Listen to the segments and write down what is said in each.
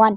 1,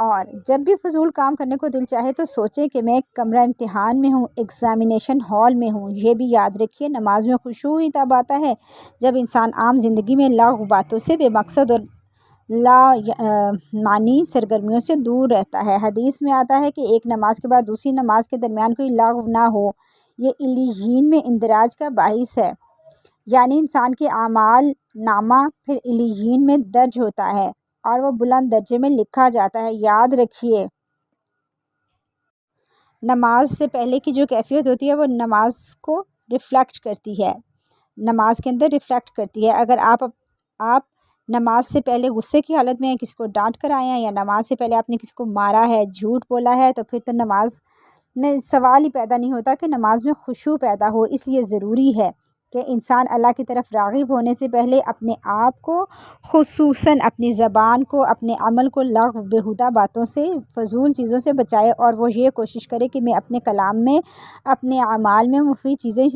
اور جب بھی فضول کام کرنے کو دل چاہے تو سوچیں کہ میں کمرہ امتحان میں ہوں، ایگزامینیشن ہال میں ہوں۔ یہ بھی یاد رکھیے نماز میں خشوع ہی تب آتا ہے جب انسان عام زندگی میں لغو باتوں سے، بے مقصد اور لا معنی سرگرمیوں سے دور رہتا ہے۔ حدیث میں آتا ہے کہ ایک نماز کے بعد دوسری نماز کے درمیان کوئی لغو نہ ہو، یہ علیین میں اندراج کا باعث ہے، یعنی انسان کے اعمال نامہ پھر علیین میں درج ہوتا ہے اور وہ بلند درجے میں لکھا جاتا ہے۔ یاد رکھیے نماز سے پہلے کی جو کیفیت ہوتی ہے وہ نماز کو ریفلیکٹ کرتی ہے، نماز کے اندر ریفلیکٹ کرتی ہے۔ اگر آپ نماز سے پہلے غصے کی حالت میں کسی کو ڈانٹ کر آئے ہیں یا نماز سے پہلے آپ نے کسی کو مارا ہے، جھوٹ بولا ہے، تو پھر تو نماز میں سوال ہی پیدا نہیں ہوتا کہ نماز میں خشوع پیدا ہو۔ اس لیے ضروری ہے کہ انسان اللہ کی طرف راغب ہونے سے پہلے اپنے آپ کو، خصوصاً اپنی زبان کو، اپنے عمل کو لغو بیہودہ باتوں سے، فضول چیزوں سے بچائے، اور وہ یہ کوشش کرے کہ میں اپنے کلام میں، اپنے اعمال میں مفید چیزیں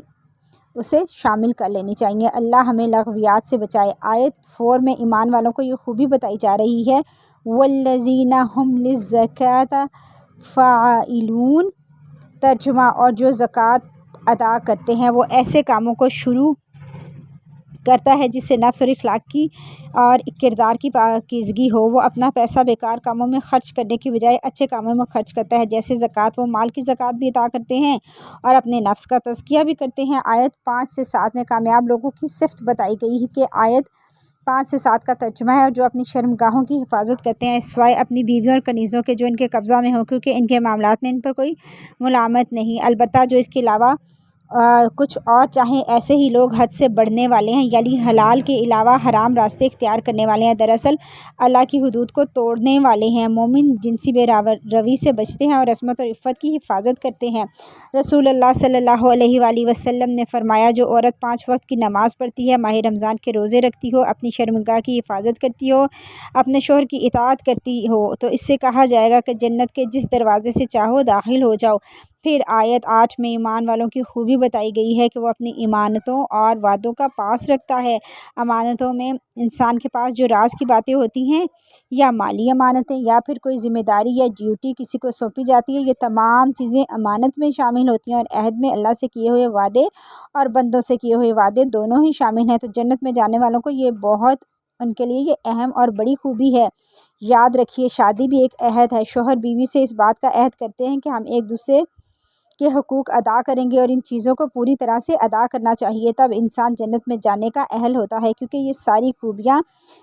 اسے شامل کر لینی چاہیے۔ اللہ ہمیں لغویات سے بچائے۔ آیت 4 میں ایمان والوں کو یہ خوبی بتائی جا رہی ہے وَالَّذِينَ هُمْ لِلزَّكَاةِ فَاعِلُونَ، ترجمہ، اور جو زکوٰۃ ادا کرتے ہیں وہ ایسے کاموں کو شروع کرتا ہے جس سے نفس اور اخلاق کی اور کردار کی پاکیزگی ہو۔ وہ اپنا پیسہ بیکار کاموں میں خرچ کرنے کی بجائے اچھے کاموں میں خرچ کرتا ہے، جیسے زکوٰۃ۔ وہ مال کی زکوٰۃ بھی ادا کرتے ہیں اور اپنے نفس کا تزکیہ بھی کرتے ہیں۔ آیت 5 سے 7 میں کامیاب لوگوں کی صفت بتائی گئی ہے کہ آیت 5 سے 7 کا ترجمہ ہے، اور جو اپنی شرمگاہوں کی حفاظت کرتے ہیں سوائے اپنی بیویوں اور کنیزوں کے جو ان کے قبضہ میں ہوں، کیونکہ ان کے معاملات میں ان پر کوئی ملامت نہیں، البتہ جو اس کے علاوہ کچھ اور چاہیں، ایسے ہی لوگ حد سے بڑھنے والے ہیں، یعنی حلال کے علاوہ حرام راستے اختیار کرنے والے ہیں، دراصل اللہ کی حدود کو توڑنے والے ہیں۔ مومن جنسی بے روی سے بچتے ہیں اور عصمت اور عفت کی حفاظت کرتے ہیں۔ رسول اللہ صلی اللہ علیہ وآلہ وسلم نے فرمایا، جو عورت 5 وقت کی نماز پڑھتی ہے، ماہ رمضان کے روزے رکھتی ہو، اپنی شرمگاہ کی حفاظت کرتی ہو، اپنے شوہر کی اطاعت کرتی ہو، تو اس سے کہا جائے گا کہ جنت کے جس دروازے سے چاہو داخل ہو جاؤ۔ پھر آیت 8 میں ایمان والوں کی خوبی بتائی گئی ہے کہ وہ اپنی امانتوں اور وعدوں کا پاس رکھتا ہے۔ امانتوں میں انسان کے پاس جو راز کی باتیں ہوتی ہیں، یا مالی امانتیں، یا پھر کوئی ذمہ داری یا ڈیوٹی کسی کو سونپی جاتی ہے، یہ تمام چیزیں امانت میں شامل ہوتی ہیں، اور عہد میں اللہ سے کیے ہوئے وعدے اور بندوں سے کیے ہوئے وعدے دونوں ہی شامل ہیں۔ تو جنت میں جانے والوں کو یہ بہت، ان کے لیے یہ اہم اور بڑی خوبی ہے۔ یاد رکھیے شادی بھی ایک عہد ہے۔ شوہر بیوی سے اس بات کا عہد کرتے ہیں کہ ہم ایک دوسرے کے حقوق ادا کریں گے، اور ان چیزوں کو پوری طرح سے ادا کرنا چاہیے، تب انسان جنت میں جانے کا اہل ہوتا ہے، کیونکہ یہ ساری خوبیاں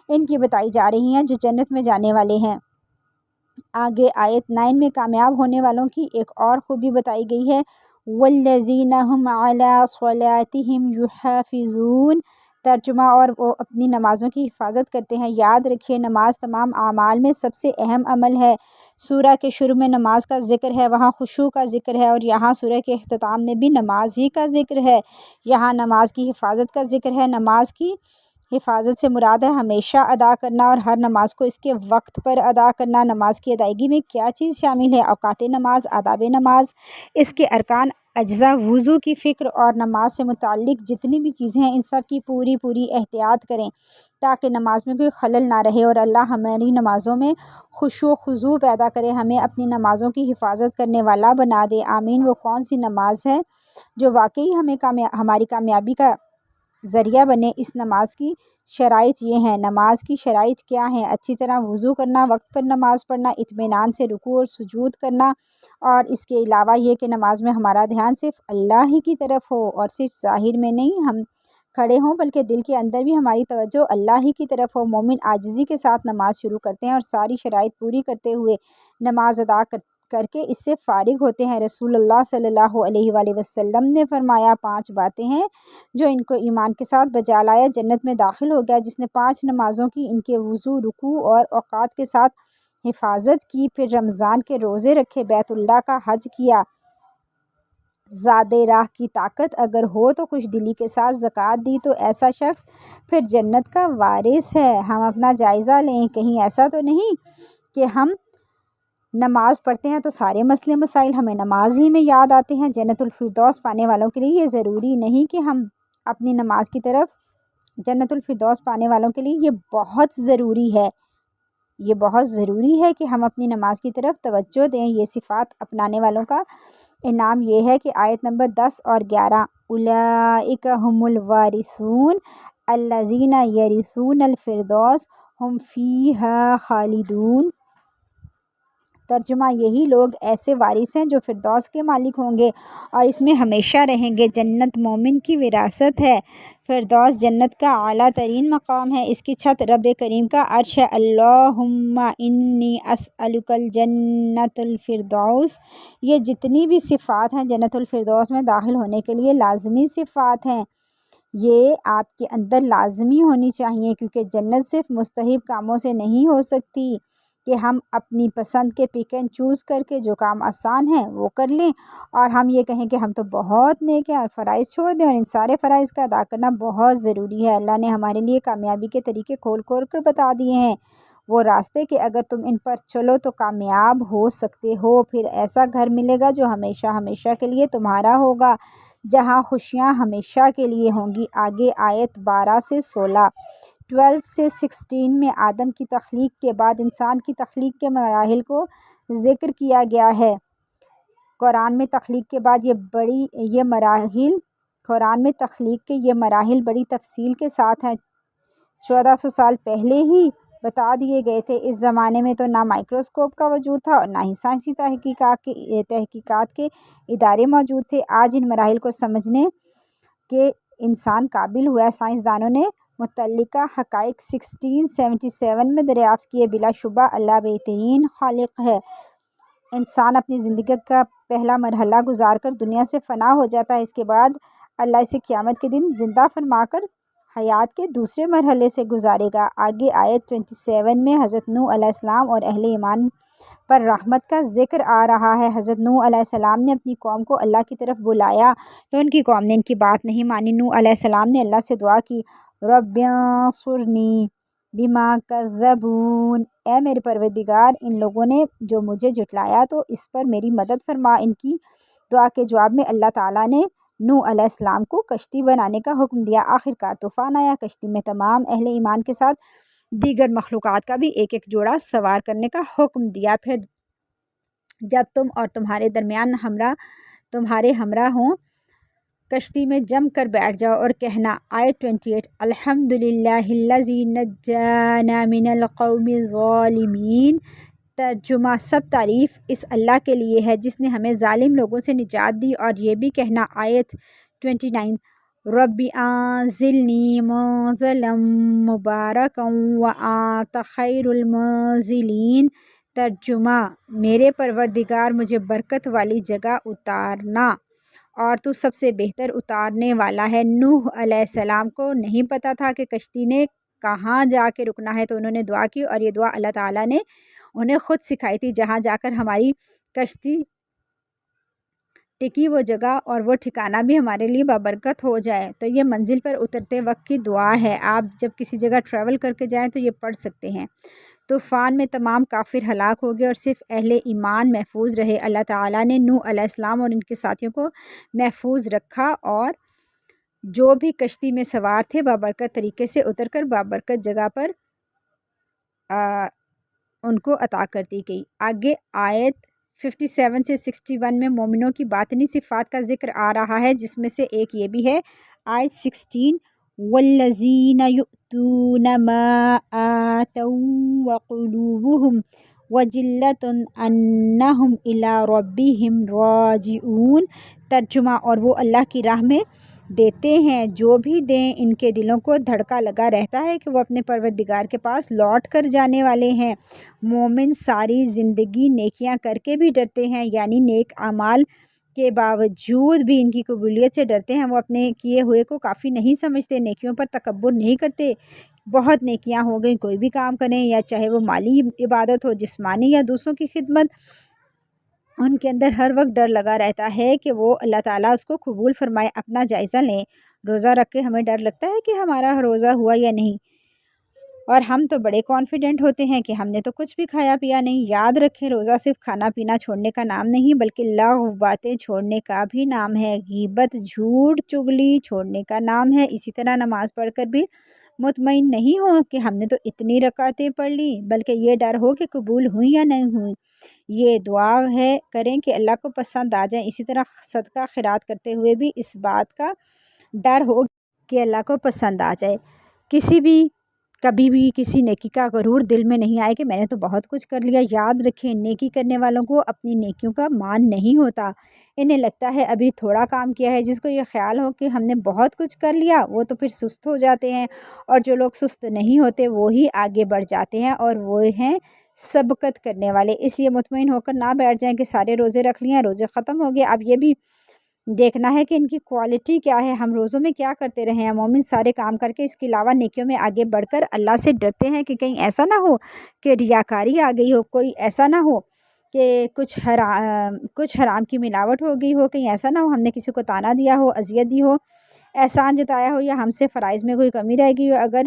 ان کی بتائی جا رہی ہیں جو جنت میں جانے والے ہیں۔ آگے آیت 9 میں کامیاب ہونے والوں کی ایک اور خوبی بتائی گئی ہے وَالَّذِينَ هُمْ عَلَىٰ صَلَاتِهِمْ يُحَافِظُونَ، ترجمہ، اور وہ اپنی نمازوں کی حفاظت کرتے ہیں۔ یاد رکھیے نماز تمام اعمال میں سب سے اہم عمل ہے۔ سورہ کے شروع میں نماز کا ذکر ہے، وہاں خشوع کا ذکر ہے، اور یہاں سورہ کے اختتام میں بھی نماز ہی کا ذکر ہے۔ یہاں نماز کی حفاظت کا ذکر ہے۔ نماز کی حفاظت سے مراد ہے ہمیشہ ادا کرنا اور ہر نماز کو اس کے وقت پر ادا کرنا۔ نماز کی ادائیگی میں کیا چیز شامل ہے؟ اوقات نماز، آداب نماز، اس کے ارکان، اجزاء، وضو کی فکر، اور نماز سے متعلق جتنی بھی چیزیں ہیں ان سب کی پوری احتیاط کریں تاکہ نماز میں کوئی خلل نہ رہے، اور اللہ ہماری نمازوں میں خشوع و خضوع پیدا کرے، ہمیں اپنی نمازوں کی حفاظت کرنے والا بنا دے، آمین۔ وہ کون سی نماز ہے جو واقعی ہمیں ہماری کامیابی کا ذریعہ بنے؟ اس نماز کی شرائط یہ ہیں۔ نماز کی شرائط کیا ہیں؟ اچھی طرح وضو کرنا، وقت پر نماز پڑھنا، اطمینان سے رکوع اور سجود کرنا، اور اس کے علاوہ یہ کہ نماز میں ہمارا دھیان صرف اللہ ہی کی طرف ہو، اور صرف ظاہر میں نہیں ہم کھڑے ہوں بلکہ دل کے اندر بھی ہماری توجہ اللہ ہی کی طرف ہو۔ مومن عاجزی کے ساتھ نماز شروع کرتے ہیں اور ساری شرائط پوری کرتے ہوئے نماز ادا کر کے اس سے فارغ ہوتے ہیں۔ رسول اللہ صلی اللہ علیہ وآلہ وسلم نے فرمایا 5 باتیں ہیں جو ان کو ایمان کے ساتھ بجا لایا جنت میں داخل ہو گیا۔ جس نے 5 نمازوں کی، ان کے وضو، رکوع اور اوقات کے ساتھ حفاظت کی، پھر رمضان کے روزے رکھے، بیت اللہ کا حج کیا، زاد راہ کی طاقت اگر ہو تو خوش دلی کے ساتھ زکوٰۃ دی، تو ایسا شخص پھر جنت کا وارث ہے۔ ہم اپنا جائزہ لیں، کہیں ایسا تو نہیں کہ ہم نماز پڑھتے ہیں تو سارے مسئلے مسائل ہمیں نماز ہی میں یاد آتے ہیں۔ جنت الفردوس پانے والوں کے لیے یہ ضروری نہیں کہ ہم اپنی نماز کی طرف، جنت الفردوس پانے والوں کے لیے یہ بہت ضروری ہے، یہ بہت ضروری ہے کہ ہم اپنی نماز کی طرف توجہ دیں۔ یہ صفات اپنانے والوں کا انعام یہ ہے کہ آیت نمبر 10 اور 11 اولئک هم الوارثون الذین یرثون الفردوس ہم فیہا خالدون۔ ترجمہ، یہی لوگ ایسے وارث ہیں جو فردوس کے مالک ہوں گے اور اس میں ہمیشہ رہیں گے۔ جنت مومن کی وراثت ہے۔ فردوس جنت کا اعلیٰ ترین مقام ہے۔ اس کی چھت رب کریم کا عرش ہے۔ اللہم انی اسألک الجنت الفردوس۔ یہ جتنی بھی صفات ہیں جنت الفردوس میں داخل ہونے کے لیے لازمی صفات ہیں۔ یہ آپ کے اندر لازمی ہونی چاہیے، کیونکہ جنت صرف مستحب کاموں سے نہیں ہو سکتی کہ ہم اپنی پسند کے پک اینڈ چوز کر کے جو کام آسان ہیں وہ کر لیں اور ہم یہ کہیں کہ ہم تو بہت نیک ہیں اور فرائض چھوڑ دیں، اور ان سارے فرائض کا ادا کرنا بہت ضروری ہے۔ اللہ نے ہمارے لیے کامیابی کے طریقے کھول کھول کر بتا دیے ہیں، وہ راستے کہ اگر تم ان پر چلو تو کامیاب ہو سکتے ہو۔ پھر ایسا گھر ملے گا جو ہمیشہ ہمیشہ کے لیے تمہارا ہوگا، جہاں خوشیاں ہمیشہ کے لیے ہوں گی۔ آگے آیت 12 سے 16، 12 سے 16 میں آدم کی تخلیق کے بعد انسان کی تخلیق کے مراحل کو ذکر کیا گیا ہے۔ قرآن میں تخلیق کے بعد قرآن میں تخلیق کے یہ مراحل بڑی تفصیل کے ساتھ ہیں، 1400 سال پہلے ہی بتا دیے گئے تھے۔ اس زمانے میں تو نہ مائکروسکوپ کا وجود تھا اور نہ ہی سائنسی تحقیقات کے ادارے موجود تھے۔ آج ان مراحل کو سمجھنے کے انسان قابل ہوا ہے۔ سائنسدانوں نے متعلقہ حقائق 1677 میں دریافت کیے۔ بلا شبہ اللہ بہترین خالق ہے۔ انسان اپنی زندگی کا پہلا مرحلہ گزار کر دنیا سے فنا ہو جاتا ہے۔ اس کے بعد اللہ اسے قیامت کے دن زندہ فرما کر حیات کے دوسرے مرحلے سے گزارے گا۔ آگے آیت 27 میں حضرت نوح علیہ السلام اور اہل ایمان پر رحمت کا ذکر آ رہا ہے۔ حضرت نوح علیہ السلام نے اپنی قوم کو اللہ کی طرف بلایا تو ان کی قوم نے ان کی بات نہیں مانی۔ نوح علیہ السلام نے اللہ سے دعا کی، رب انصرنی بما کذبون، اے میرے پروردگار، ان لوگوں نے جو مجھے جھٹلایا تو اس پر میری مدد فرما۔ ان کی دعا کے جواب میں اللہ تعالیٰ نے نوح علیہ السلام کو کشتی بنانے کا حکم دیا۔ آخرکار طوفان آیا، کشتی میں تمام اہل ایمان کے ساتھ دیگر مخلوقات کا بھی ایک ایک جوڑا سوار کرنے کا حکم دیا۔ پھر جب تم اور تمہارے درمیان تمہارے ہمراہ ہوں، کشتی میں جم کر بیٹھ جاؤ اور کہنا۔ آیت 28، الحمدللہ الذی نجانا من القوم الظالمین۔ ترجمہ، سب تعریف اس اللہ کے لیے ہے جس نے ہمیں ظالم لوگوں سے نجات دی۔ اور یہ بھی کہنا۔ آیت 29، رب انزلنی منزلا مبارکا وانت خیر المنزلین۔ ترجمہ، میرے پروردگار مجھے برکت والی جگہ اتارنا اور تو سب سے بہتر اتارنے والا ہے۔ نوح علیہ السلام کو نہیں پتہ تھا کہ کشتی نے کہاں جا کے رکنا ہے، تو انہوں نے دعا کی اور یہ دعا اللہ تعالیٰ نے انہیں خود سکھائی تھی، جہاں جا کر ہماری کشتی ٹکی وہ جگہ اور وہ ٹھکانہ بھی ہمارے لیے بابرکت ہو جائے۔ تو یہ منزل پر اترتے وقت کی دعا ہے۔ آپ جب کسی جگہ ٹریول کر کے جائیں تو یہ پڑھ سکتے ہیں۔ طوفان میں تمام کافر ہلاک ہو گئے اور صرف اہل ایمان محفوظ رہے۔ اللہ تعالیٰ نے نوح علیہ السلام اور ان کے ساتھیوں کو محفوظ رکھا اور جو بھی کشتی میں سوار تھے بابرکت طریقے سے اتر کر بابرکت جگہ پر ان کو عطا کر دی گئی۔ آگے آیت 57 سے 61 میں مومنوں کی باطنی صفات کا ذکر آ رہا ہے، جس میں سے ایک یہ بھی ہے۔ آیت 16، والذین یؤتون ما آتوا وقلوبهم وجلۃ انہم الی ربہم راجعون۔ ترجمہ، اور وہ اللہ کی راہ میں دیتے ہیں، جو بھی دیں ان کے دلوں کو دھڑکا لگا رہتا ہے کہ وہ اپنے پروردگار کے پاس لوٹ کر جانے والے ہیں۔ مومن ساری زندگی نیکیاں کر کے بھی ڈرتے ہیں، یعنی نیک اعمال کے باوجود بھی ان کی قبولیت سے ڈرتے ہیں۔ وہ اپنے کیے ہوئے کو کافی نہیں سمجھتے، نیکیوں پر تکبر نہیں کرتے۔ بہت نیکیاں ہو گئیں، کوئی بھی کام کریں، یا چاہے وہ مالی عبادت ہو، جسمانی یا دوسروں کی خدمت، ان کے اندر ہر وقت ڈر لگا رہتا ہے کہ وہ اللہ تعالیٰ اس کو قبول فرمائے۔ اپنا جائزہ لیں، روزہ رکھ کے ہمیں ڈر لگتا ہے کہ ہمارا روزہ ہوا یا نہیں، اور ہم تو بڑے کانفیڈنٹ ہوتے ہیں کہ ہم نے تو کچھ بھی کھایا پیا نہیں۔ یاد رکھیں، روزہ صرف کھانا پینا چھوڑنے کا نام نہیں، بلکہ لغو باتیں چھوڑنے کا بھی نام ہے، غیبت، جھوٹ، چغلی چھوڑنے کا نام ہے۔ اسی طرح نماز پڑھ کر بھی مطمئن نہیں ہو کہ ہم نے تو اتنی رکعتیں پڑھ لی، بلکہ یہ ڈر ہو کہ قبول ہوئیں یا نہیں ہوئیں۔ یہ دعا ہے کریں کہ اللہ کو پسند آ جائیں۔ اسی طرح صدقہ خیرات کرتے ہوئے بھی اس بات کا ڈر ہو کہ اللہ کو پسند آ جائے۔ کبھی بھی کسی نیکی کا غرور دل میں نہیں آئے کہ میں نے تو بہت کچھ کر لیا۔ یاد رکھیں، نیکی کرنے والوں کو اپنی نیکیوں کا مان نہیں ہوتا، انہیں لگتا ہے ابھی تھوڑا کام کیا ہے۔ جس کو یہ خیال ہو کہ ہم نے بہت کچھ کر لیا وہ تو پھر سست ہو جاتے ہیں، اور جو لوگ سست نہیں ہوتے وہی آگے بڑھ جاتے ہیں، اور وہ ہیں سبقت کرنے والے۔ اس لیے مطمئن ہو کر نہ بیٹھ جائیں کہ سارے روزے رکھ لیے، روزے ختم ہو گئے، اب یہ بھی دیکھنا ہے کہ ان کی کوالٹی کیا ہے، ہم روزوں میں کیا کرتے رہے ہیں۔ مومن سارے کام کر کے اس کے علاوہ نیکیوں میں آگے بڑھ کر اللہ سے ڈرتے ہیں کہ کہیں ایسا نہ ہو کہ ریاکاری آ گئی ہو، کوئی ایسا نہ ہو کہ کچھ حرام کی ملاوٹ ہو گئی ہو، کہیں ایسا نہ ہو ہم نے کسی کو تانا دیا ہو، اذیت دی ہو، احسان جتایا ہو، یا ہم سے فرائض میں کوئی کمی رہ گئی ہو۔ اگر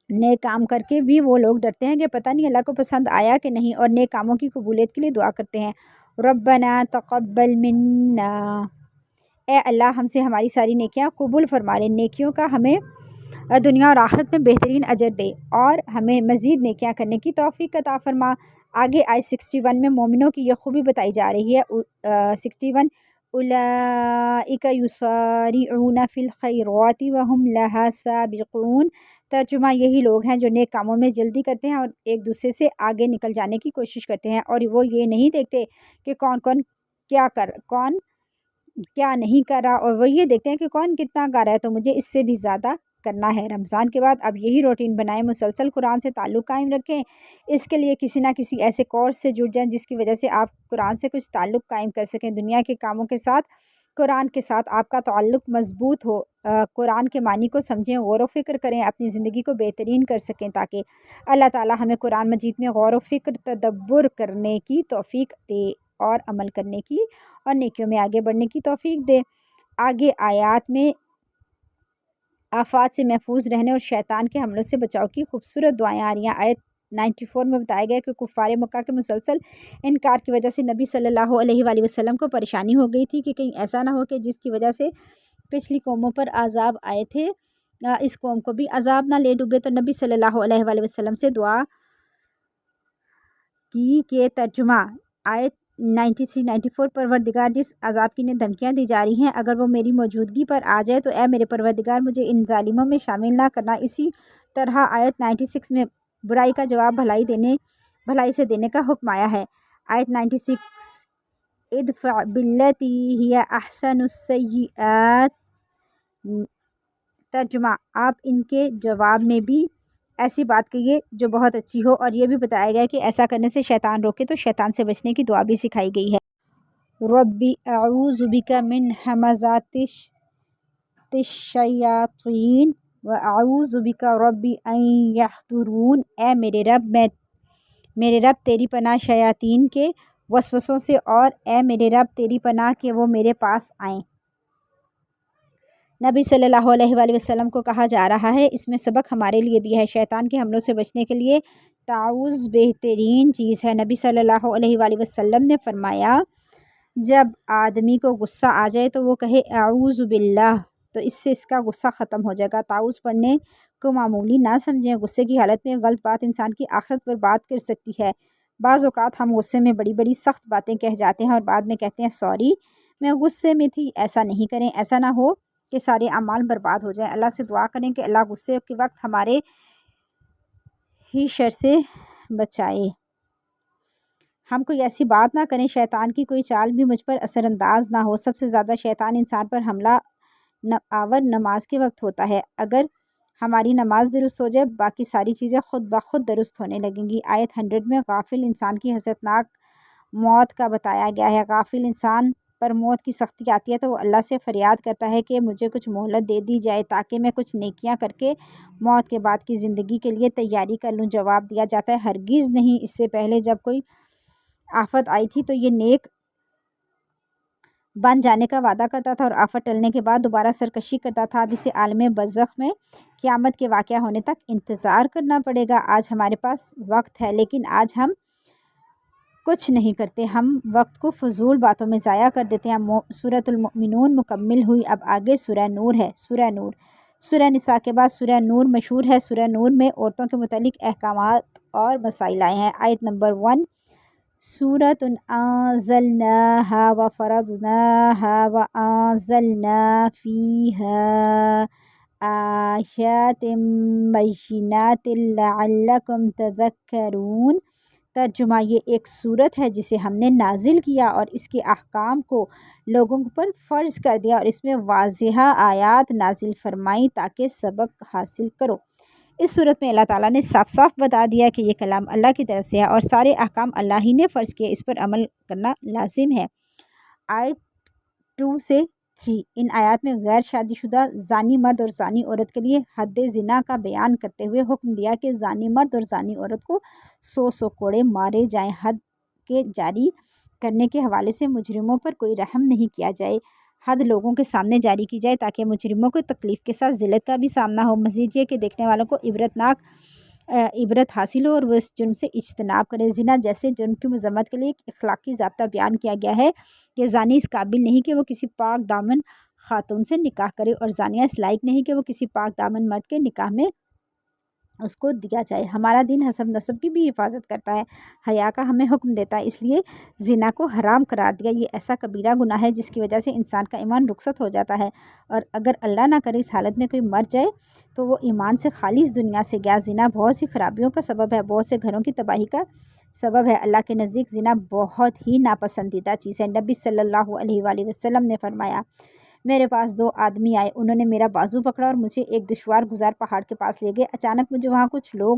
نیک کام کر کے بھی وہ لوگ ڈرتے ہیں کہ پتہ نہیں اللہ کو پسند آیا کہ نہیں، اور نیک کاموں کی قبولیت کے لیے دعا کرتے ہیں، ربنا تقبل منا، اے اللہ ہم سے ہماری ساری نیکیاں قبول فرما لے، نیکیوں کا ہمیں دنیا اور آخرت میں بہترین اجر دے، اور ہمیں مزید نیکیاں کرنے کی توفیق عطا فرما۔ آگے آیت 61 میں مومنوں کی یہ خوبی بتائی جا رہی ہے۔ 61 اولئک یسارعون فی الخیرات وہم لہا سابقون، ترجمہ یہی لوگ ہیں جو نیک کاموں میں جلدی کرتے ہیں اور ایک دوسرے سے آگے نکل جانے کی کوشش کرتے ہیں، اور وہ یہ نہیں دیکھتے کہ کون کیا نہیں کر رہا، اور وہ یہ دیکھتے ہیں کہ کون کتنا کر رہا ہے، تو مجھے اس سے بھی زیادہ کرنا ہے۔ رمضان کے بعد اب یہی روٹین بنائیں، مسلسل قرآن سے تعلق قائم رکھیں، اس کے لیے کسی نہ کسی ایسے کورس سے جڑ جائیں جس کی وجہ سے آپ قرآن سے کچھ تعلق قائم کر سکیں، دنیا کے کاموں کے ساتھ قرآن کے ساتھ آپ کا تعلق مضبوط ہو، قرآن کے معنی کو سمجھیں، غور و فکر کریں، اپنی زندگی کو بہترین کر سکیں، تاکہ اللہ تعالی ہمیں قرآن مجید میں غور و فکر تدبر کرنے کی توفیق دے، اور عمل کرنے کی اور نیکیوں میں آگے بڑھنے کی توفیق دے۔ آگے آیات میں آفات سے محفوظ رہنے اور شیطان کے حملوں سے بچاؤ کی خوبصورت دعائیں آ رہی ہیں۔ آیت 94 میں بتایا گیا کہ کفار مکہ کے مسلسل انکار کی وجہ سے نبی صلی اللہ علیہ وآلہ وسلم کو پریشانی ہو گئی تھی کہ کہیں ایسا نہ ہو کہ جس کی وجہ سے پچھلی قوموں پر عذاب آئے تھے اس قوم کو بھی عذاب نہ لے ڈوبے، تو نبی صلی اللہ علیہ وآلہ وسلم سے دعا کی کہ ترجمہ آیت 93-94 پروردگار جس عذاب کی انہیں دھمکیاں دی جا رہی ہیں اگر وہ میری موجودگی پر آ جائے تو اے میرے پروردگار مجھے ان ظالموں میں شامل نہ کرنا۔ اسی طرح آیت 96 میں برائی کا جواب بھلائی سے دینے کا حکم آیا ہے۔ آیت 96 ادفع باللتی ہی احسن السیئات، ترجمہ آپ ان کے جواب میں بھی ایسی بات کہیے جو بہت اچھی ہو، اور یہ بھی بتایا گیا کہ ایسا کرنے سے شیطان روکے، تو شیطان سے بچنے کی دعا بھی سکھائی گئی ہے۔ ربی اعوذ بک من ہمزات الشیاطین واعوذ بک ربی ان یحضرون، اے میرے رب تیری پناہ شیاطین کے وسوسوں سے، اور اے میرے رب تیری پناہ کہ وہ میرے پاس آئیں۔ نبی صلی اللہ علیہ وآلہ وسلم کو کہا جا رہا ہے، اس میں سبق ہمارے لیے بھی ہے۔ شیطان کے حملوں سے بچنے کے لیے تعوذ بہترین چیز ہے۔ نبی صلی اللہ علیہ وآلہ وسلم نے فرمایا جب آدمی کو غصہ آ جائے تو وہ کہے اعوذ باللہ، تو اس سے اس کا غصہ ختم ہو جائے گا۔ تعوذ پڑھنے کو معمولی نہ سمجھیں، غصے کی حالت میں غلط بات انسان کی آخرت پر بات کر سکتی ہے۔ بعض اوقات ہم غصے میں بڑی بڑی سخت باتیں کہہ جاتے ہیں اور بعد میں کہتے ہیں سوری میں غصے میں تھی۔ ایسا نہیں کریں، ایسا نہ ہو کہ سارے اعمال برباد ہو جائیں۔ اللہ سے دعا کریں کہ اللہ غصے کے وقت ہمارے ہی شر سے بچائے، ہم کوئی ایسی بات نہ کریں، شیطان کی کوئی چال بھی مجھ پر اثر انداز نہ ہو۔ سب سے زیادہ شیطان انسان پر حملہ آور نماز کے وقت ہوتا ہے۔ اگر ہماری نماز درست ہو جائے باقی ساری چیزیں خود بخود درست ہونے لگیں گی۔ آیت 100 میں غافل انسان کی حسرتناک موت کا بتایا گیا ہے۔ غافل انسان پر موت کی سختی آتی ہے تو وہ اللہ سے فریاد کرتا ہے کہ مجھے کچھ مہلت دے دی جائے تاکہ میں کچھ نیکیاں کر کے موت کے بعد کی زندگی کے لیے تیاری کر لوں۔ جواب دیا جاتا ہے ہرگز نہیں، اس سے پہلے جب کوئی آفت آئی تھی تو یہ نیک بن جانے کا وعدہ کرتا تھا اور آفت ٹلنے کے بعد دوبارہ سرکشی کرتا تھا۔ اب اسے عالم برزخ میں قیامت کے واقعہ ہونے تک انتظار کرنا پڑے گا۔ آج ہمارے پاس وقت ہے لیکن آج ہم کچھ نہیں کرتے، ہم وقت کو فضول باتوں میں ضائع کر دیتے ہیں۔ سورۃ المؤمنون مکمل ہوئی، اب آگے سورہ نور ہے۔ سورہ نور سورہ نساء کے بعد سورہ نور مشہور ہے۔ سورہ نور میں عورتوں کے متعلق احکامات اور مسائل آئے ہیں۔ آیت نمبر 1 سورۃ انزلناہا وفرضناہا وانزلنا فیہا آیات بینات لعلکم تذکرون۔ ترجمہ، یہ ایک سورت ہے جسے ہم نے نازل کیا اور اس کے احکام کو لوگوں پر فرض کر دیا اور اس میں واضح آیات نازل فرمائیں تاکہ سبق حاصل کرو۔ اس صورت میں اللہ تعالیٰ نے صاف صاف بتا دیا کہ یہ کلام اللہ کی طرف سے ہے اور سارے احکام اللہ ہی نے فرض کیے، اس پر عمل کرنا لازم ہے۔ آیت 2 سے 3 ان آیات میں غیر شادی شدہ زانی مرد اور زانی عورت کے لیے حد زنا کا بیان کرتے ہوئے حکم دیا کہ زانی مرد اور زانی عورت کو 100 کوڑے مارے جائیں۔ حد کے جاری کرنے کے حوالے سے مجرموں پر کوئی رحم نہیں کیا جائے۔ حد لوگوں کے سامنے جاری کی جائے تاکہ مجرموں کو تکلیف کے ساتھ ذلت کا بھی سامنا ہو۔ مزید یہ کہ دیکھنے والوں کو عبرت حاصل ہو اور وہ اس جرم سے اجتناب کرے۔ زنا جیسے جرم کی مذمت کے لیے ایک اخلاقی ضابطہ بیان کیا گیا ہے کہ زانی اس قابل نہیں کہ وہ کسی پاک دامن خاتون سے نکاح کرے اور زانیہ اس لائق نہیں کہ وہ کسی پاک دامن مرد کے نکاح میں اس کو دیا جائے۔ ہمارا دین حسب نسب کی بھی حفاظت کرتا ہے، حیا کا ہمیں حکم دیتا ہے، اس لیے زنا کو حرام قرار دیا۔ یہ ایسا کبیرہ گناہ ہے جس کی وجہ سے انسان کا ایمان رخصت ہو جاتا ہے، اور اگر اللہ نہ کرے اس حالت میں کوئی مر جائے تو وہ ایمان سے خالی اس دنیا سے گیا۔ زنا بہت سی خرابیوں کا سبب ہے، بہت سے گھروں کی تباہی کا سبب ہے۔ اللہ کے نزدیک زنا بہت ہی ناپسندیدہ چیز ہے۔ نبی صلی اللہ علیہ وآلہ وسلم نے فرمایا، میرے پاس 2 آدمی آئے، انہوں نے میرا بازو پکڑا اور مجھے ایک دشوار گزار پہاڑ کے پاس لے گئے۔ اچانک مجھے وہاں کچھ لوگ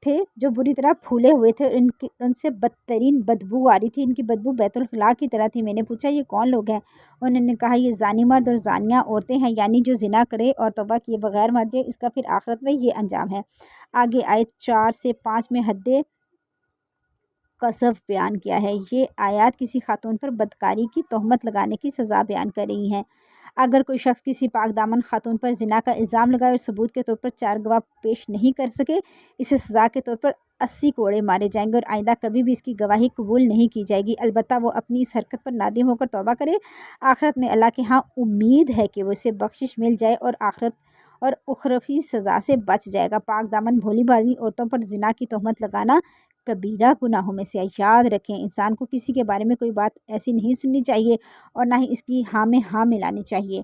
تھے جو بری طرح پھولے ہوئے تھے، ان سے بدترین بدبو آ رہی تھی، ان کی بدبو بیت الخلاء کی طرح تھی۔ میں نے پوچھا یہ کون لوگ ہیں؟ انہوں نے کہا یہ زانی مرد اور زانیہ عورتیں ہیں، یعنی جو زنا کرے اور توبہ کیے بغیر مر جائے، اس کا پھر آخرت میں یہ انجام ہے۔ آگے آیت 4 سے 5 میں حد قذف بیان کیا ہے۔ یہ آیات کسی خاتون پر بدکاری کی تہمت لگانے کی سزا بیان کر رہی ہیں۔ اگر کوئی شخص کسی پاک دامن خاتون پر زنا کا الزام لگائے اور ثبوت کے طور پر 4 گواہ پیش نہیں کر سکے، اسے سزا کے طور پر 80 کوڑے مارے جائیں گے اور آئندہ کبھی بھی اس کی گواہی قبول نہیں کی جائے گی، البتہ وہ اپنی اس حرکت پر نادم ہو کر توبہ کرے۔ آخرت میں اللہ کے ہاں امید ہے کہ وہ اسے بخشش مل جائے اور اخروی سزا سے بچ جائے گا۔ پاک دامن بھولی بھالی عورتوں پر زنا کی تہمت لگانا کبیرہ گناہوں میں سے ہے۔ یاد رکھیں، انسان کو کسی کے بارے میں کوئی بات ایسی نہیں سننی چاہیے اور نہ ہی اس کی ہاں میں ہاں ملانی چاہیے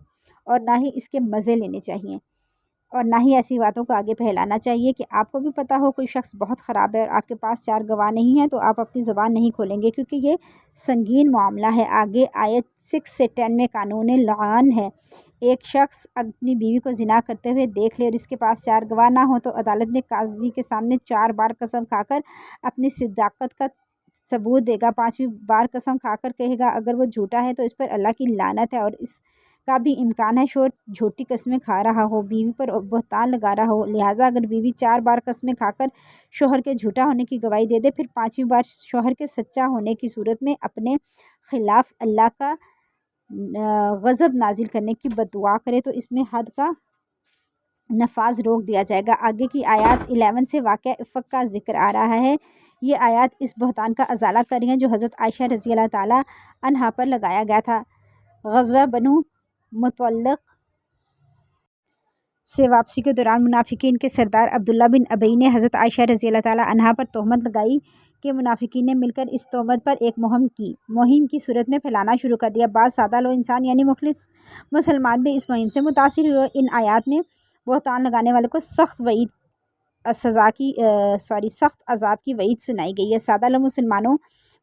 اور نہ ہی اس کے مزے لینے چاہیے اور نہ ہی ایسی باتوں کو آگے پھیلانا چاہیے کہ آپ کو بھی پتہ ہو کوئی شخص بہت خراب ہے اور آپ کے پاس 4 گواہ نہیں ہیں تو آپ اپنی زبان نہیں کھولیں گے، کیونکہ یہ سنگین معاملہ ہے۔ آگے آیت 6 سے 10 میں قانون لعان ہے۔ ایک شخص اپنی بیوی کو زنا کرتے ہوئے دیکھ لے اور اس کے پاس 4 گواہ نہ ہوں تو عدالت میں قاضی کے سامنے 4 بار قسم کھا کر اپنی صداقت کا ثبوت دے گا۔ 5ویں بار قسم کھا کر کہے گا اگر وہ جھوٹا ہے تو اس پر اللہ کی لعنت ہے، اور اس کا بھی امکان ہے شوہر جھوٹی قسمیں کھا رہا ہو، بیوی پر بہتان لگا رہا ہو۔ لہٰذا اگر بیوی 4 بار قسمیں کھا کر شوہر کے جھوٹا ہونے کی گواہی دے دے، پھر 5ویں بار شوہر کے سچا ہونے کی صورت میں اپنے خلاف اللہ کا غضب نازل کرنے کی بددعا کرے تو اس میں حد کا نفاذ روک دیا جائے گا۔ آگے کی آیات 11 سے واقعہ افک کا ذکر آ رہا ہے۔ یہ آیات اس بہتان کا ازالہ کر رہی ہیں جو حضرت عائشہ رضی اللہ تعالیٰ عنہا پر لگایا گیا تھا۔ غزوہ بنو مطلق سے واپسی کے دوران منافقین کے سردار عبداللہ بن ابی نے حضرت عائشہ رضی اللہ تعالیٰ عنہا پر تہمت لگائی کہ منافقین نے مل کر اس تہمت پر ایک مہم کی صورت میں پھیلانا شروع کر دیا۔ بعض سادہ لو انسان یعنی مخلص مسلمان بھی اس مہم سے متاثر ہوئے۔ ان آیات میں بہتان لگانے والے کو سخت عذاب کی وعید سنائی گئی ہے۔ سادہ لو مسلمانوں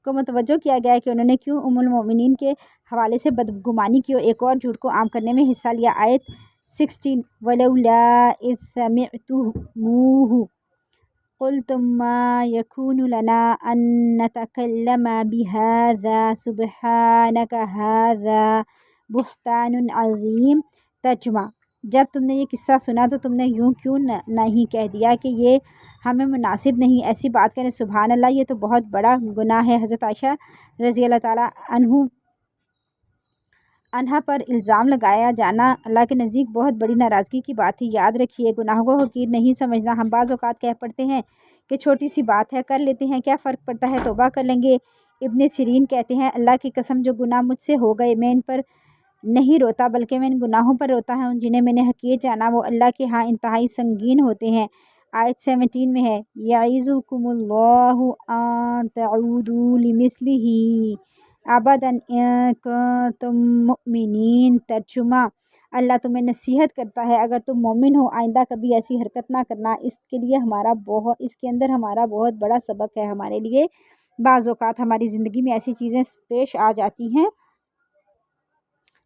کو متوجہ کیا گیا ہے کہ انہوں نے کیوں ام المؤمنین کے حوالے سے بدگمانی کی اور ایک اور جھوٹ کو عام کرنے میں حصہ لیا۔ آیت 16 وَلَوْلَا إِذْ سَمِعْتُمُوهُ قُلْتُم مَّا يَكُونُ لَنَا أَن نَّتَكَلَّمَ بِهَٰذَا سُبْحَانَكَ هَٰذَا بُهْتَانٌ عَظِيمٌ۔ ترجمہ، جب تم نے یہ قصہ سنا تو تم نے یوں کیوں نہیں کہہ دیا کہ یہ ہمیں مناسب نہیں ایسی بات کریں، سبحان اللہ، یہ تو بہت بڑا گناہ ہے۔ حضرت عائشہ رضی اللہ تعالیٰ عنہا پر الزام لگایا جانا اللہ کے نزدیک بہت بڑی ناراضگی کی بات تھی۔ یاد رکھیے، گناہوں کو حقیر نہیں سمجھنا۔ ہم بعض اوقات کہہ پڑتے ہیں کہ چھوٹی سی بات ہے، کر لیتے ہیں، کیا فرق پڑتا ہے، توبہ کر لیں گے۔ ابن سیرین کہتے ہیں اللہ کی قسم جو گناہ مجھ سے ہو گئے میں ان پر نہیں روتا بلکہ میں ان گناہوں پر روتا ہوں جنہیں میں نے حقیر جانا، وہ اللہ کے ہاں انتہائی سنگین ہوتے ہیں۔ آیت 17 میں ہے یعظکم اللہ ان تعودوا لمثلہ ابدا ان کنتم مؤمنین۔ ترجمہ، اللہ تمہیں نصیحت کرتا ہے اگر تم مومن ہو آئندہ کبھی ایسی حرکت نہ کرنا۔ اس کے اندر ہمارا بہت بڑا سبق ہے ہمارے لیے۔ بعض اوقات ہماری زندگی میں ایسی چیزیں پیش آ جاتی ہیں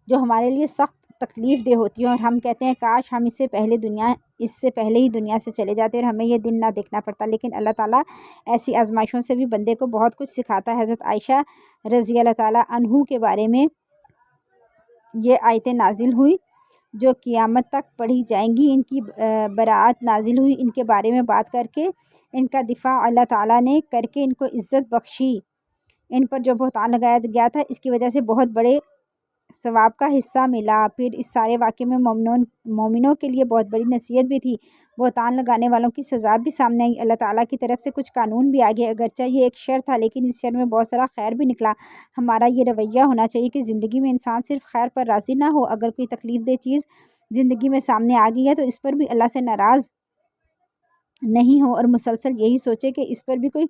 جو ہمارے لیے سخت تکلیف دہ ہوتی ہیں اور ہم کہتے ہیں کاش ہم اس سے پہلے ہی دنیا سے چلے جاتے اور ہمیں یہ دن نہ دیکھنا پڑتا، لیکن اللہ تعالیٰ ایسی آزمائشوں سے بھی بندے کو بہت کچھ سکھاتا ہے۔ حضرت عائشہ رضی اللہ تعالیٰ عنہ کے بارے میں یہ آیتیں نازل ہوئی جو قیامت تک پڑھی جائیں گی۔ ان کی براءت نازل ہوئی، ان کے بارے میں بات کر کے ان کا دفاع اللہ تعالیٰ نے کر کے ان کو عزت بخشی۔ ان پر جو بہتان لگایا گیا تھا اس کی وجہ سے بہت بڑے ثواب کا حصہ ملا۔ پھر اس سارے واقعے میں مومنوں کے لیے بہت بڑی نصیحت بھی تھی۔ بہتان لگانے والوں کی سزا بھی سامنے آئی، اللہ تعالیٰ کی طرف سے کچھ قانون بھی آگے، اگرچہ یہ ایک شر تھا لیکن اس شر میں بہت سارا خیر بھی نکلا۔ ہمارا یہ رویہ ہونا چاہیے کہ زندگی میں انسان صرف خیر پر راضی نہ ہو، اگر کوئی تکلیف دہ چیز زندگی میں سامنے آ گئی ہے تو اس پر بھی اللہ سے ناراض نہیں ہو اور مسلسل یہی سوچے کہ اس پر بھی کوئی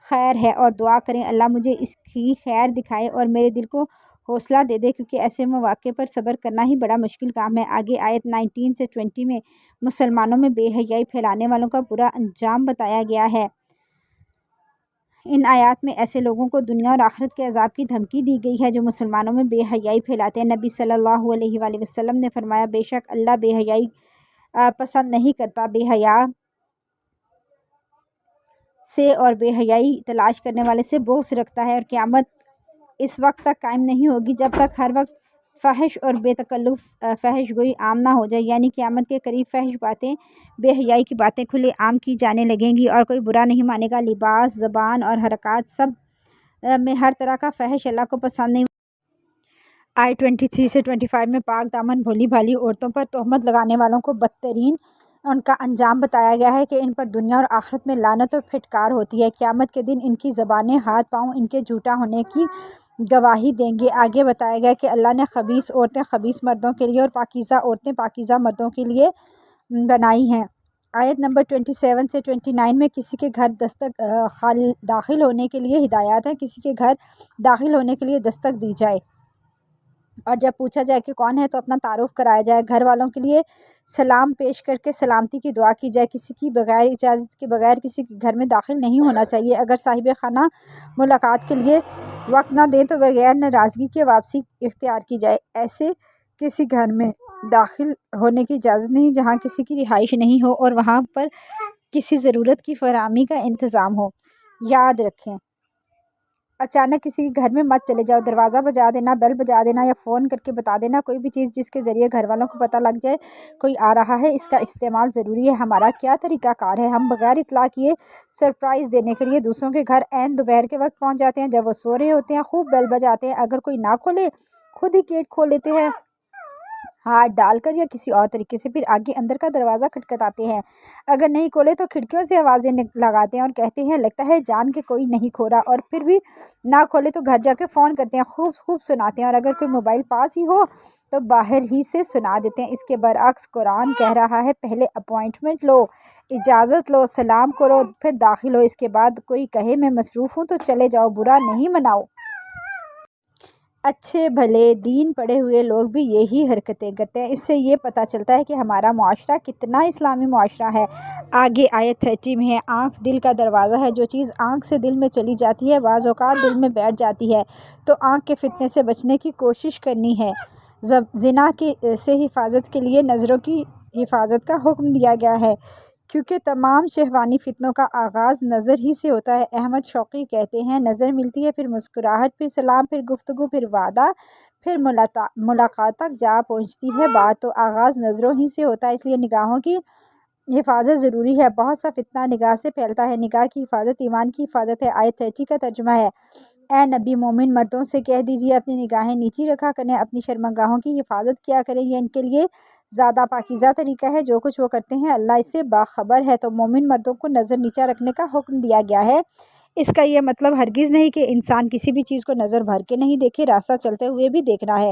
خیر ہے اور دعا کریں اللہ مجھے اس کی خیر دکھائے اور میرے دل کو حوصلہ دے دے، کیونکہ ایسے مواقع پر صبر کرنا ہی بڑا مشکل کام ہے۔ آگے آیت 19 سے 20 میں مسلمانوں میں بے حیائی پھیلانے والوں کا برا انجام بتایا گیا ہے۔ ان آیات میں ایسے لوگوں کو دنیا اور آخرت کے عذاب کی دھمکی دی گئی ہے جو مسلمانوں میں بے حیائی پھیلاتے ہیں۔ نبی صلی اللہ علیہ وآلہ وسلم نے فرمایا بے شک اللہ بے حیائی پسند نہیں کرتا، بے حیا سے اور بے حیائی تلاش کرنے والے سے بغض رکھتا ہے، اور قیامت اس وقت تک قائم نہیں ہوگی جب تک ہر وقت فحش اور بے تکلف فحش گوئی عام نہ ہو جائے، یعنی قیامت کے قریب فحش باتیں، بے حیائی کی باتیں کھلے عام کی جانے لگیں گی اور کوئی برا نہیں مانے گا۔ لباس، زبان اور حرکات سب میں ہر طرح کا فحش اللہ کو پسند نہیں۔ آیت 23 سے 25 میں پاک دامن بھولی بھالی عورتوں پر تہمت لگانے والوں کو بدترین ان کا انجام بتایا گیا ہے کہ ان پر دنیا اور آخرت میں لعنت اور پھٹکار ہوتی ہے۔ قیامت کے دن ان کی زبانیں، ہاتھ پاؤں ان کے جھوٹا ہونے کی گواہی دیں گے۔ آگے بتایا گیا کہ اللہ نے خبیث عورتیں خبیث مردوں کے لیے اور پاکیزہ عورتیں پاکیزہ مردوں کے لیے بنائی ہیں۔ آیت نمبر 27 سے 29 میں کسی کے گھر داخل ہونے کے لیے ہدایات ہیں، کسی کے گھر داخل ہونے کے لیے دستک دی جائے اور جب پوچھا جائے کہ کون ہے تو اپنا تعارف کرایا جائے، گھر والوں کے لیے سلام پیش کر کے سلامتی کی دعا کی جائے، کسی کی بغیر اجازت کے بغیر کسی کے گھر میں داخل نہیں ہونا چاہیے، اگر صاحب خانہ ملاقات کے لیے وقت نہ دیں تو بغیر ناراضگی کے واپسی اختیار کی جائے۔ ایسے کسی گھر میں داخل ہونے کی اجازت نہیں جہاں کسی کی رہائش نہیں ہو اور وہاں پر کسی ضرورت کی فراہمی کا انتظام ہو۔ یاد رکھیں اچانک کسی کے گھر میں مت چلے جاؤ، دروازہ بجا دینا، بیل بجا دینا یا فون کر کے بتا دینا، کوئی بھی چیز جس کے ذریعے گھر والوں کو پتہ لگ جائے کوئی آ رہا ہے، اس کا استعمال ضروری ہے۔ ہمارا کیا طریقہ کار ہے؟ ہم بغیر اطلاع کیے سرپرائز دینے کے لیے دوسروں کے گھر عین دوپہر کے وقت پہنچ جاتے ہیں جب وہ سو رہے ہوتے ہیں، خوب بیل بجاتے ہیں، اگر کوئی نہ کھولے خود ہی گیٹ کھول لیتے ہیں ہاتھ ڈال کر یا کسی اور طریقے سے، پھر آگے اندر کا دروازہ کھٹکھٹاتے ہیں، اگر نہیں کھولے تو کھڑکیوں سے آوازیں لگاتے ہیں اور کہتے ہیں لگتا ہے جان کے کوئی نہیں کھو رہا، اور پھر بھی نہ کھولے تو گھر جا کے فون کرتے ہیں، خوب سناتے ہیں، اور اگر کوئی موبائل پاس ہی ہو تو باہر ہی سے سنا دیتے ہیں۔ اس کے برعکس قرآن کہہ رہا ہے پہلے اپوائنٹمنٹ لو، اجازت لو، سلام کرو، پھر داخل ہو، اس کے بعد کوئی کہے میں مصروف ہوں تو چلے جاؤ، برا نہیں مناؤ۔ اچھے بھلے دین پڑھے ہوئے لوگ بھی یہی حرکتیں کرتے ہیں۔ اس سے یہ پتہ چلتا ہے کہ ہمارا معاشرہ کتنا اسلامی معاشرہ ہے۔ آگے آیت 30 میں ہے آنکھ دل کا دروازہ ہے، جو چیز آنکھ سے دل میں چلی جاتی ہے بعض اوقات دل میں بیٹھ جاتی ہے، تو آنکھ کے فتنے سے بچنے کی کوشش کرنی ہے۔ زنا سے حفاظت کے لیے نظروں کی حفاظت کا حکم دیا گیا ہے، کیونکہ تمام شہوانی فتنوں کا آغاز نظر ہی سے ہوتا ہے۔ احمد شوقی کہتے ہیں نظر ملتی ہے، پھر مسکراہٹ، پھر سلام، پھر گفتگو، پھر وعدہ، پھر ملاقات تک جا پہنچتی ہے بات، تو آغاز نظروں ہی سے ہوتا ہے، اس لیے نگاہوں کی حفاظت ضروری ہے۔ بہت سا فتنہ نگاہ سے پھیلتا ہے، نگاہ کی حفاظت ایمان کی حفاظت ہے۔ آیت 30 کا ترجمہ ہے اے نبی مومن مردوں سے کہہ دیجئے اپنی نگاہیں نیچی رکھا کریں، اپنی شرمگاہوں کی حفاظت کیا کریں، یہ ان کے لیے زیادہ پاکیزہ طریقہ ہے، جو کچھ وہ کرتے ہیں اللہ اس سے باخبر ہے۔ تو مومن مردوں کو نظر نیچا رکھنے کا حکم دیا گیا ہے۔ اس کا یہ مطلب ہرگز نہیں کہ انسان کسی بھی چیز کو نظر بھر کے نہیں دیکھے، راستہ چلتے ہوئے بھی دیکھنا ہے،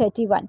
31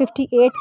58